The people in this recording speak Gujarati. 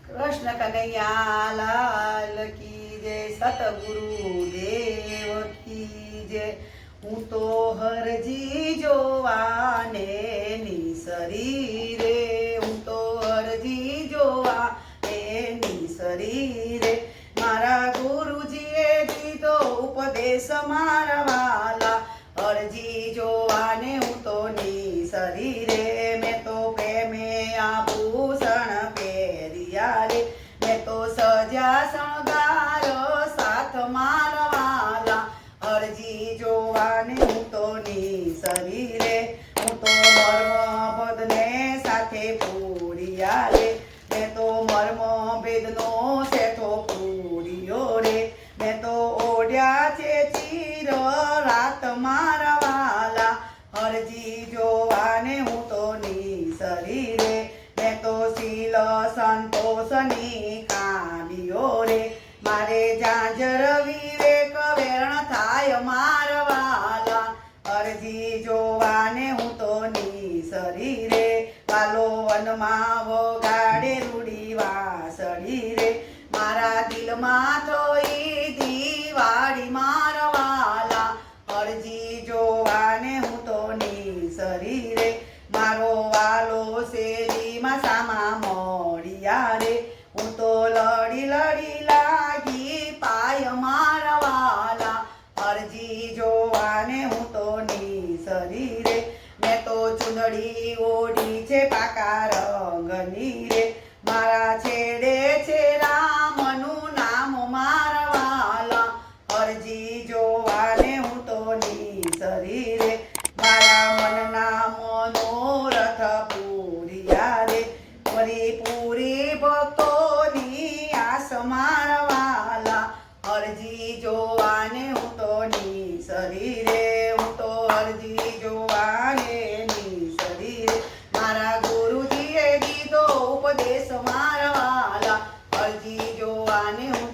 कृष्ण कन्हैया लाल की जय, सतगुरु देव की जय। हूँ तो हरजी जोवाने निसरी रे, हूँ तो हरजी जोवाने निसरी रे। मारा गुरुजीए दीधो उपदेश मारा वाला, हरजी जोवाने हूँ तो निसरी रे। मैं तो प्रेमे आभूषण પહેર્યા રે, मैं तो सजा शણગાર साथ मारवाला, અરજી જોવાને હું તો નિસરી રે। હું તો મર્મ પદને સાથે પૂર્યા રે, मैं तो મર્મ ભેદનો શેઠો પૂર્યો રે। मैं तो ઓઢ્યા છે ચીર રાત મારવાલા, અરજી જોવાને હું તો નિસરી રે। मैं तो शील संतोषनी कामियो रे, मारे जांजर विवेक वेरण थाय मारवाला, अरजी जोवाने हूँ तो निसरी रे। वालो वनमा वगाड़े रूड़ी वासड़ी रे, मारा दिल में थोई दीवाड़ी मारवाला, अरजी जोवाने हूँ तो निसरी रे। मारो वालो શેરી માં સામા મોડિયા રે, હું તો લડી લડી લાગી પાય મારવાલા, અરજી જોવાને હું તો નિસરી રે। મેં તો ચુંદડી ઓઢી છે પાકા રંગની રે, મારા છેડે છે રામનું નામ મારવાલા, અરજી જોવાને હું તો નિસરી રે। મારા મનના મનોરથ પૂર્યા રે, પૂરી ભક્તોની આસ મારવાલા, અરજી જોવાને હું તો નિસરી રે। હું તો અરજી જોવાને નિસરી રે। મારા ગુરુજીએ દીધો ઉપદેશ મારવાલા, અરજી જોવાને હું